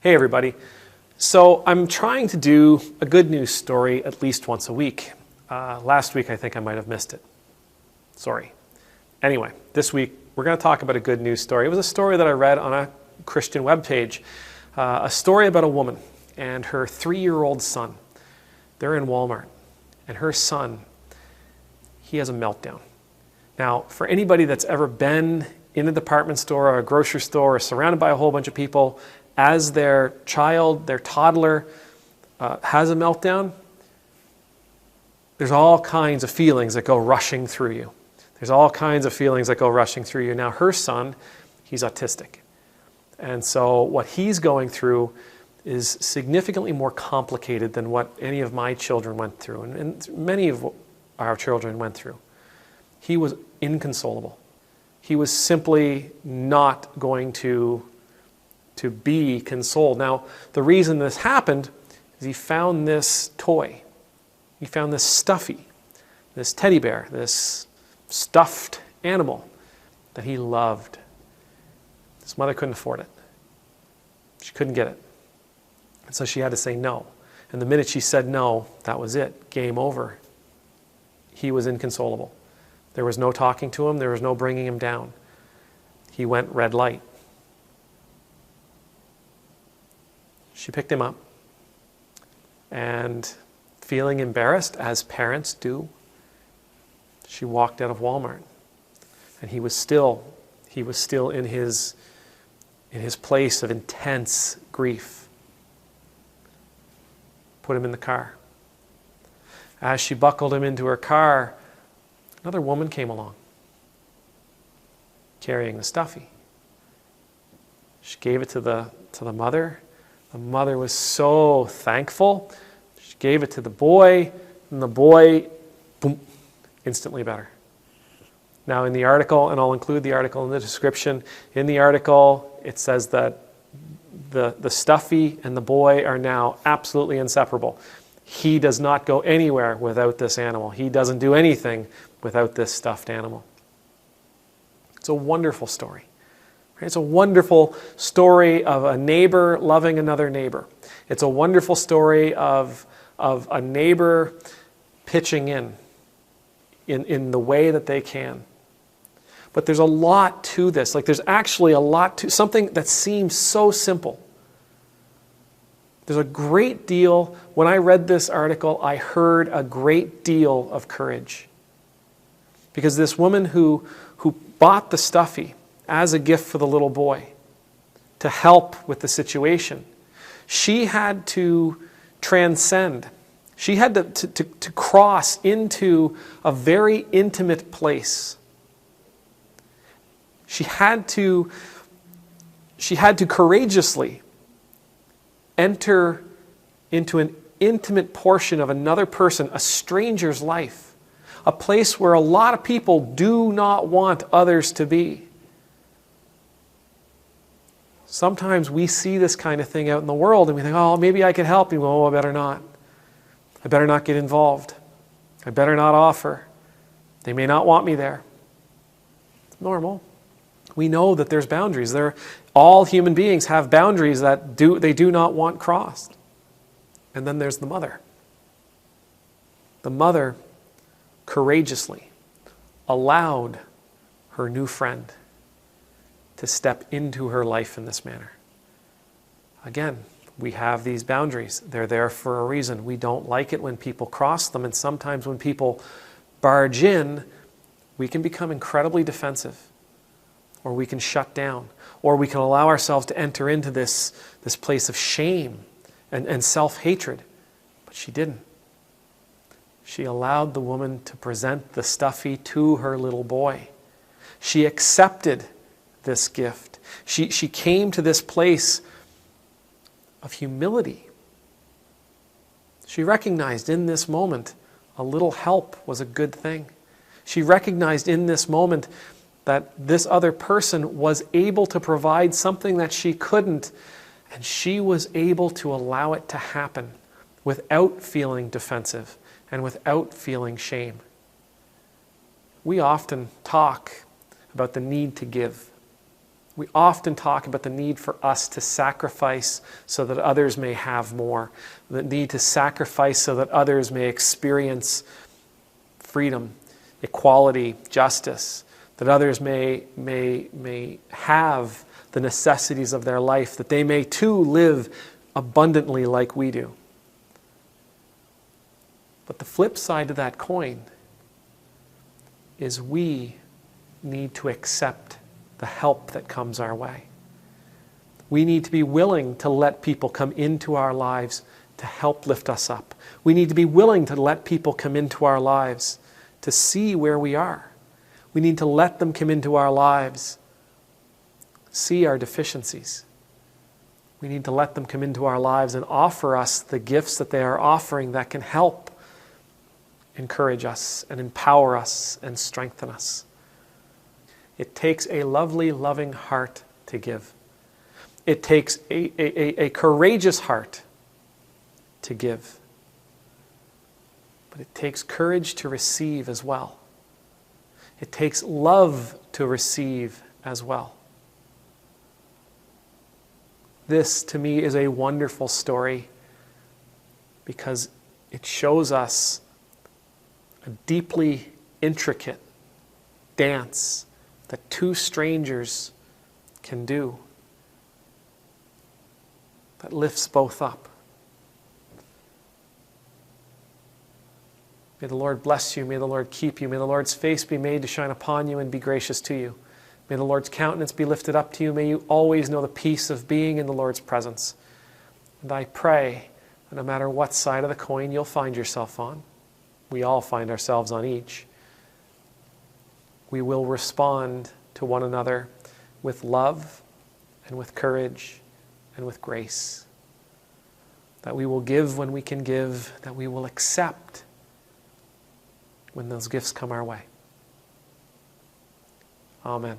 Hey everybody. So I'm trying to do a good news story at least once a week. Last week I think I might have missed it. Sorry. Anyway, this week we're going to talk about a good news story. It was a story that I read on a Christian webpage. A story about a woman and her 3-year-old son. They're in Walmart and her son, he has a meltdown. Now, for anybody that's ever been in a department store or a grocery store or surrounded by a whole bunch of people, as their child, their toddler has a meltdown, there's all kinds of feelings that go rushing through you. There's all kinds of feelings that go rushing through you. Now, her son, he's autistic. And so what he's going through is significantly more complicated than what any of my children went through, and many of our children went through. He was inconsolable. He was simply not going to be consoled. Now, the reason this happened is he found this toy. He found this stuffy, this teddy bear, this stuffed animal that he loved. His mother couldn't afford it. She couldn't get it. And so she had to say no. And the minute she said no, that was it. Game over. He was inconsolable. There was no talking to him. There was no bringing him down. He went red light. She picked him up, and feeling embarrassed, as parents do, she walked out of Walmart. And he was still in his place of intense grief. Put him in the car. As she buckled him into her car, another woman came along, carrying the stuffy. She gave it to the mother. The mother was so thankful. She gave it to the boy, and the boy, boom, instantly better. Now in the article, and I'll include the article in the description, in the article it says that the stuffy and the boy are now absolutely inseparable. He does not go anywhere without this animal. He doesn't do anything without this stuffed animal. It's a wonderful story. It's a wonderful story of a neighbor loving another neighbor. It's a wonderful story of a neighbor pitching in the way that they can. But there's a lot to this. Like, there's actually a lot to something that seems so simple. There's a great deal. When I read this article, I heard a great deal of courage. Because this woman who bought the stuffy as a gift for the little boy to help with the situation, she had to transcend. She had to cross into a very intimate place. She had to courageously enter into an intimate portion of another person, a stranger's life, a place where a lot of people do not want others to be. Sometimes we see this kind of thing out in the world and we think, oh, maybe I could help you. Oh, I better not. I better not get involved. I better not offer. They may not want me there. It's normal. We know that there's boundaries. All human beings have boundaries that they do not want crossed. And then there's the mother. The mother courageously allowed her new friend to step into her life in this manner. Again, we have these boundaries. They're there for a reason. We don't like it when people cross them, and sometimes when people barge in, we can become incredibly defensive, or we can shut down, or we can allow ourselves to enter into this place of shame and self-hatred. But she didn't. She allowed the woman to present the stuffy to her little boy. She accepted this gift. She came to this place of humility. She recognized in this moment a little help was a good thing. She recognized in this moment that this other person was able to provide something that she couldn't, and she was able to allow it to happen without feeling defensive and without feeling shame. We often talk about the need to give. We often talk about the need for us to sacrifice so that others may have more, the need to sacrifice so that others may experience freedom, equality, justice, that others may have the necessities of their life, that they may too live abundantly like we do. But the flip side of that coin is we need to accept the help that comes our way. We need to be willing to let people come into our lives to help lift us up. We need to be willing to let people come into our lives to see where we are. We need to let them come into our lives, see our deficiencies. We need to let them come into our lives and offer us the gifts that they are offering that can help encourage us and empower us and strengthen us. It takes a lovely, loving heart to give. It takes a courageous heart to give. But it takes courage to receive as well. It takes love to receive as well. This, to me, is a wonderful story because it shows us a deeply intricate dance that two strangers can do that lifts both up. May the Lord bless you. May the Lord keep you. May the Lord's face be made to shine upon you and be gracious to you. May the Lord's countenance be lifted up to you. May you always know the peace of being in the Lord's presence. And I pray that no matter what side of the coin you'll find yourself on, we all find ourselves on each, we will respond to one another with love and with courage and with grace. That we will give when we can give, that we will accept when those gifts come our way. Amen.